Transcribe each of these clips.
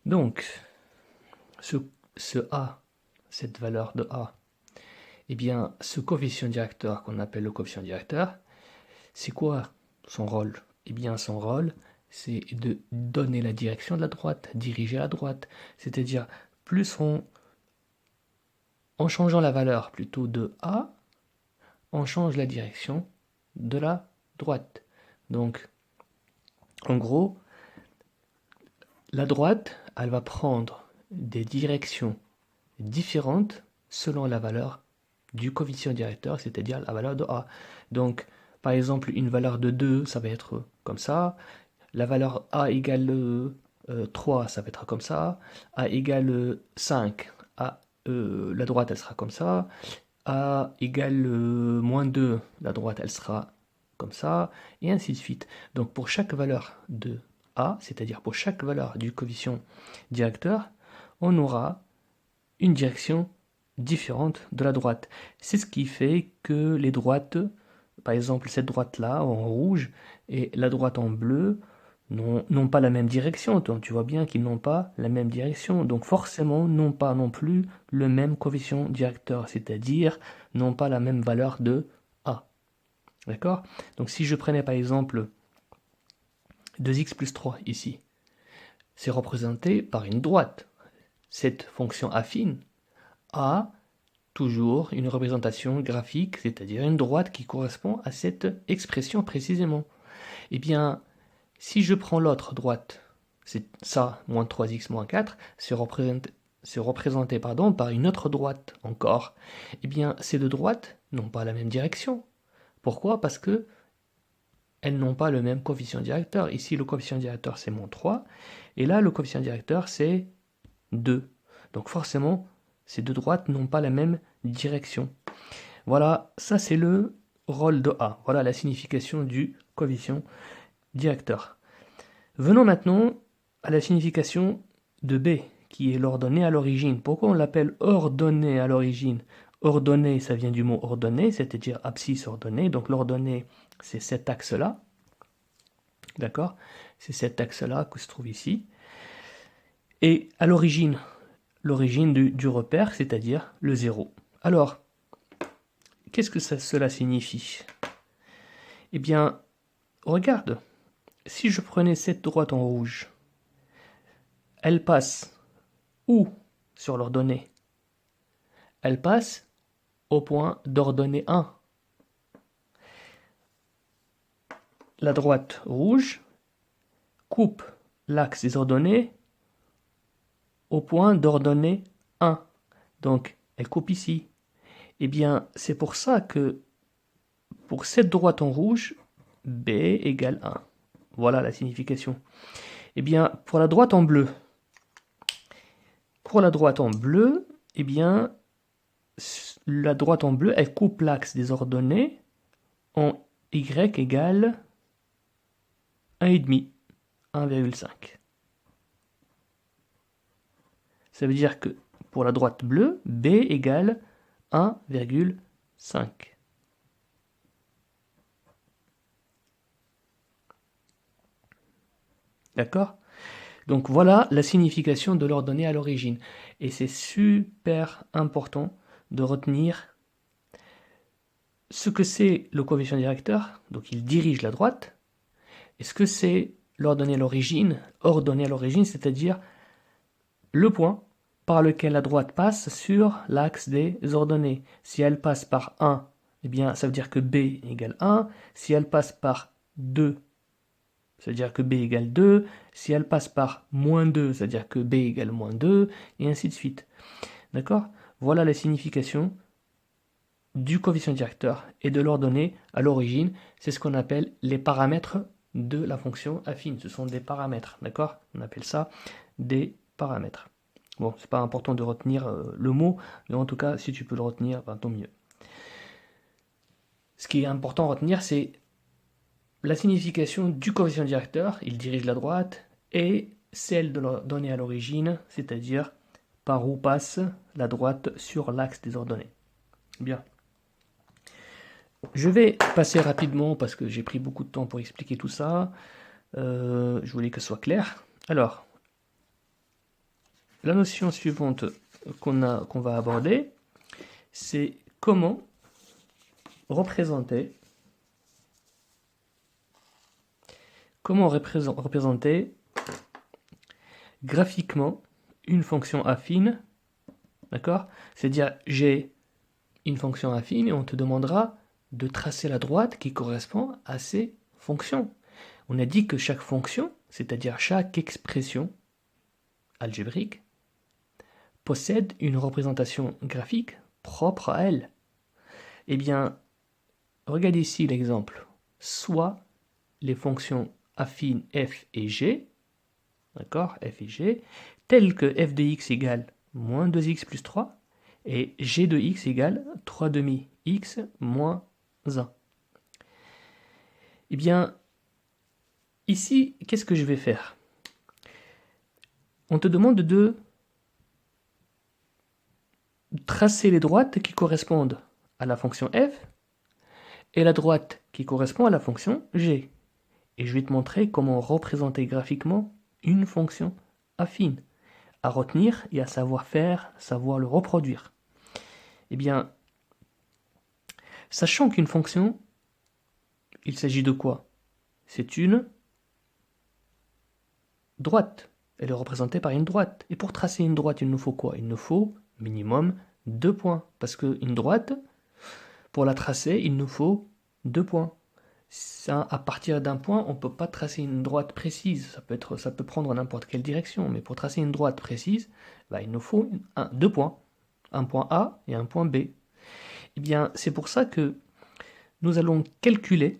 Donc, ce, ce A, cette valeur de A, eh bien, ce coefficient directeur qu'on appelle le coefficient directeur, c'est quoi son rôle? Eh bien, son rôle, c'est de donner la direction de la droite, diriger la droite. C'est-à-dire, plus en changeant la valeur plutôt de A, on change la direction de la droite. Donc, en gros, la droite, elle va prendre des directions différentes selon la valeur du coefficient directeur, c'est-à-dire la valeur de A. Donc, par exemple, une valeur de 2, ça va être comme ça. La valeur A égale 3, ça va être comme ça. A égale 5, la droite, elle sera comme ça. A égale moins 2, la droite, elle sera comme ça, et ainsi de suite. Donc, pour chaque valeur de A, c'est-à-dire pour chaque valeur du coefficient directeur, on aura une direction différente de la droite. C'est ce qui fait que les droites, par exemple cette droite-là en rouge et la droite en bleu, n'ont pas la même direction. Donc tu vois bien qu'ils n'ont pas la même direction. Donc forcément, n'ont pas non plus le même coefficient directeur, c'est-à-dire n'ont pas la même valeur de A. D'accord? Donc si je prenais par exemple 2x plus 3 ici, c'est représenté par une droite. Cette fonction affine a toujours une représentation graphique, c'est-à-dire une droite qui correspond à cette expression précisément. Eh bien, si je prends l'autre droite, c'est ça, moins 3x moins 4, c'est représenté par une autre droite encore. Eh bien, ces deux droites n'ont pas la même direction. Pourquoi? Parce que elles n'ont pas le même coefficient directeur. Ici, le coefficient directeur, c'est moins 3, et là, le coefficient directeur, c'est 2. Donc forcément, ces deux droites n'ont pas la même direction. Voilà, ça c'est le rôle de A. Voilà la signification du coefficient directeur. Venons maintenant à la signification de B, qui est l'ordonnée à l'origine. Pourquoi on l'appelle ordonnée à l'origine? Ordonnée, ça vient du mot ordonnée, c'est-à-dire abscisse ordonnée. Donc l'ordonnée, c'est cet axe-là. D'accord? C'est cet axe-là que se trouve ici. Et à l'origine, l'origine du repère, c'est-à-dire le 0. Alors, qu'est-ce que cela signifie? Eh bien, regarde, si je prenais cette droite en rouge, elle passe où sur l'ordonnée? Elle passe au point d'ordonnée 1. La droite rouge coupe l'axe des ordonnées au point d'ordonnée 1. Donc, elle coupe ici. Eh bien, c'est pour ça que pour cette droite en rouge, B égale 1. Voilà la signification. Eh bien, pour la droite en bleu, eh bien, la droite en bleu, elle coupe l'axe des ordonnées en y égale 1,5, 1,5. Ça veut dire que pour la droite bleue, B égale 1,5. D'accord? Donc voilà la signification de l'ordonnée à l'origine. Et c'est super important de retenir ce que c'est le coefficient directeur. Donc il dirige la droite. Et ce que c'est l'ordonnée à l'origine, ordonnée à l'origine, c'est-à-dire le point par lequel la droite passe sur l'axe des ordonnées. Si elle passe par 1, eh bien, ça veut dire que B égale 1. Si elle passe par 2, ça veut dire que B égale 2. Si elle passe par moins 2, ça veut dire que B égale moins 2, et ainsi de suite. D'accord? Voilà la signification du coefficient directeur et de l'ordonnée à l'origine. C'est ce qu'on appelle les paramètres de la fonction affine. Ce sont des paramètres, d'accord? On appelle ça des paramètres. Bon, c'est pas important de retenir le mot, mais en tout cas, si tu peux le retenir, ben, tant mieux. Ce qui est important à retenir, c'est la signification du coefficient directeur, il dirige la droite, et celle de l'ordonnée à l'origine, c'est-à-dire par où passe la droite sur l'axe des ordonnées. Bien. Je vais passer rapidement parce que j'ai pris beaucoup de temps pour expliquer tout ça. Je voulais que ce soit clair. Alors, la notion suivante qu'on va aborder, c'est comment représenter graphiquement une fonction affine, d'accord? C'est-à-dire, j'ai une fonction affine et on te demandera de tracer la droite qui correspond à ces fonctions. On a dit que chaque fonction, c'est-à-dire chaque expression algébrique, possède une représentation graphique propre à elle. Eh bien, regarde ici l'exemple. Soit les fonctions affines f et g, d'accord, f et g, telles que f de x égale moins 2x plus 3 et g de x égale 3 demi x moins 1. Eh bien, ici, qu'est-ce que je vais faire? On te demande de tracer les droites qui correspondent à la fonction f et la droite qui correspond à la fonction g. Et je vais te montrer comment représenter graphiquement une fonction affine, à retenir et à savoir faire, savoir le reproduire. Eh bien, sachant qu'une fonction, il s'agit de quoi? C'est une droite. Elle est représentée par une droite. Et pour tracer une droite, il nous faut quoi? Il nous faut minimum 2 points. Parce qu'une droite, pour la tracer, il nous faut 2 points. Ça, à partir d'un point, on ne peut pas tracer une droite précise. Ça peut prendre n'importe quelle direction. Mais pour tracer une droite précise, il nous faut 2 points. Un point A et un point B. Eh bien, c'est pour ça que nous allons calculer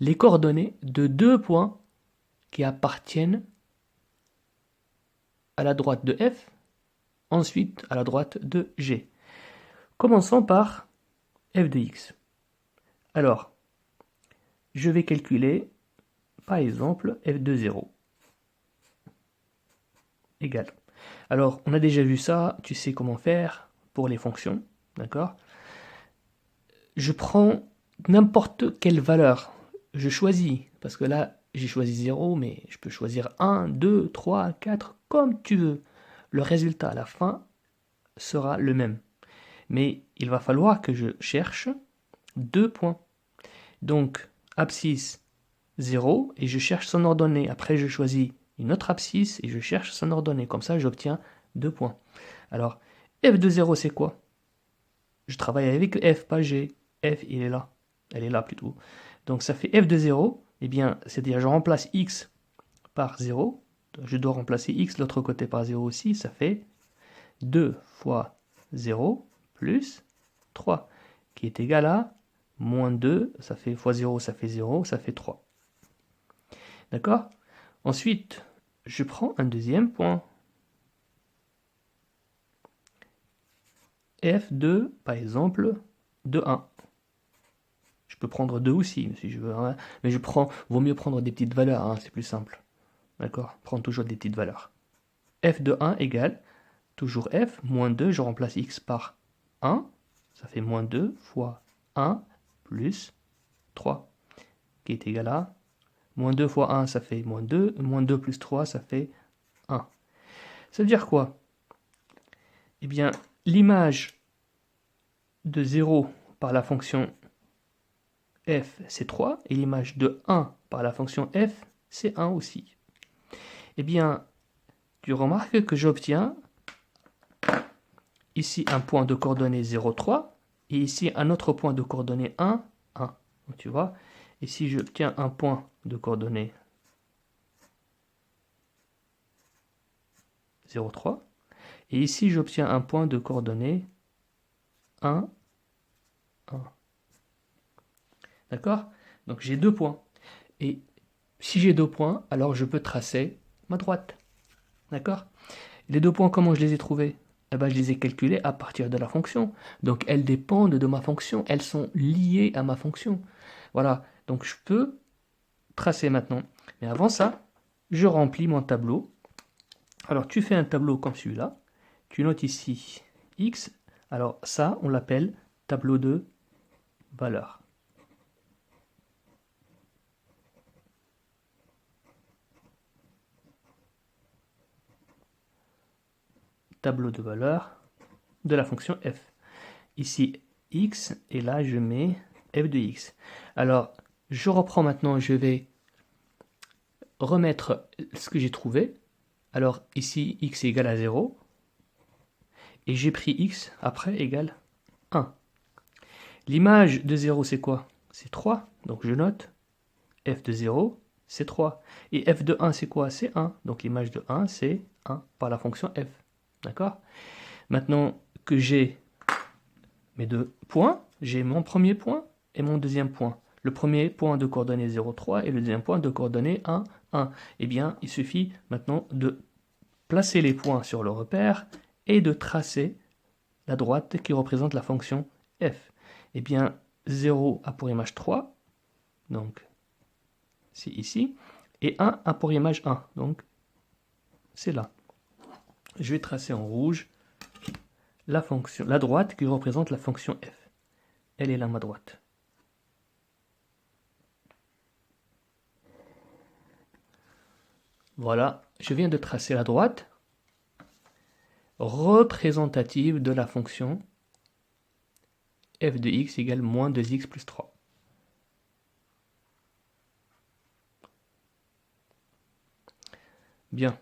les coordonnées de 2 points qui appartiennent à la droite de f, ensuite à la droite de g. Commençons par f de x. Alors, je vais calculer, par exemple, f de 0 égale. Alors, on a déjà vu ça, tu sais comment faire pour les fonctions, d'accord? Je prends n'importe quelle valeur, je choisis, parce que là, j'ai choisi 0, mais je peux choisir 1, 2, 3, 4, comme tu veux. Le résultat à la fin sera le même. Mais il va falloir que je cherche 2 points. Donc, abscisse 0, et je cherche son ordonnée. Après, je choisis une autre abscisse et je cherche son ordonnée. Comme ça, j'obtiens 2 points. Alors, f de 0, c'est quoi? Je travaille avec f, pas g. F, il est là. Elle est là plutôt. Donc, ça fait f de 0. Eh bien, c'est-à-dire, je remplace x par 0. Je dois remplacer x de l'autre côté par 0 aussi. Ça fait 2 fois 0 plus 3, qui est égal à moins 2, ça fait fois 0, ça fait 0, ça fait 3. D'accord? Ensuite, je prends un deuxième point. f de, par exemple, de 1. Je peux prendre 2 aussi, si je veux, hein, mais vaut mieux prendre des petites valeurs, hein, c'est plus simple. D'accord? Prends toujours des petites valeurs. f de 1 égale, toujours f, moins 2, je remplace x par 1, ça fait moins 2 fois 1 plus 3, qui est égal à moins 2 fois 1, ça fait moins 2, moins 2 plus 3, ça fait 1. Ça veut dire quoi? Eh bien, l'image de 0 par la fonction f, c'est 3, et l'image de 1 par la fonction f, c'est 1 aussi. Eh bien, tu remarques que j'obtiens ici un point de coordonnées 0, 3, et ici un autre point de coordonnées 1, 1. Donc, tu vois, ici j'obtiens un point de coordonnées 0, 3, et ici j'obtiens un point de coordonnées 1, 1. D'accord? Donc j'ai 2 points. Et si j'ai 2 points, alors je peux tracer ma droite. D'accord? Les 2 points, comment je les ai trouvés? Eh ben, je les ai calculés à partir de la fonction. Donc elles dépendent de ma fonction. Elles sont liées à ma fonction. Voilà. Donc je peux tracer maintenant. Mais avant ça, je remplis mon tableau. Alors tu fais un tableau comme celui-là. Tu notes ici x. Alors ça, on l'appelle tableau de valeurs. tableau de valeur de la fonction f. Ici, x, et là, je mets f de x. Alors, je reprends maintenant, je vais remettre ce que j'ai trouvé. Alors, ici, x est égal à 0. Et j'ai pris x après égale 1. L'image de 0, c'est quoi? C'est 3. Donc, je note f de 0, c'est 3. Et f de 1, c'est quoi? C'est 1. Donc, l'image de 1, c'est 1 par la fonction f. D'accord? Maintenant que j'ai mes deux points, j'ai mon premier point et mon deuxième point. Le premier point de coordonnées 0, 3 et le deuxième point de coordonnées 1, 1. Eh bien, il suffit maintenant de placer les points sur le repère et de tracer la droite qui représente la fonction f. Eh bien, 0 a pour image 3, donc c'est ici, et 1 a pour image 1, donc c'est là. Je vais tracer en rouge la droite qui représente la fonction f. Elle est là, ma droite. Voilà, je viens de tracer la droite représentative de la fonction f de x égale moins 2x plus 3. Bien.